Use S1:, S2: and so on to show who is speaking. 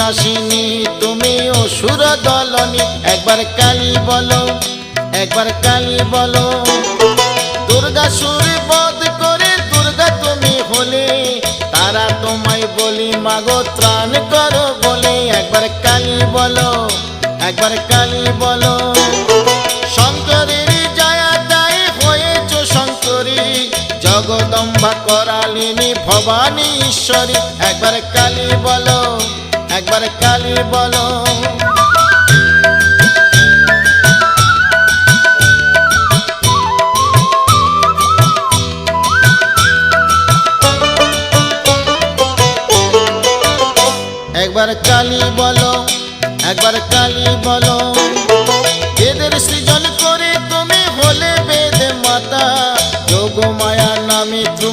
S1: নাশিনী তুমি অসুর দলনী, একবার কালী বলো, একবার কালী বলো। দুর্গাসুর বধ করে দুর্গা তুমি হলে, তারা তোমায় বলি মাগো ত্রাণ করো বলে, একবার কালী বলো, একবার কালী বলো। শঙ্করের জয়া তাই হয়েছ শঙ্করী, জগদম্বা করালিনী ভবানী ঈশ্বরী, একবার কালী বলো, একবার কালী বলো। একবার কালী বলো, একবার কালী বলো।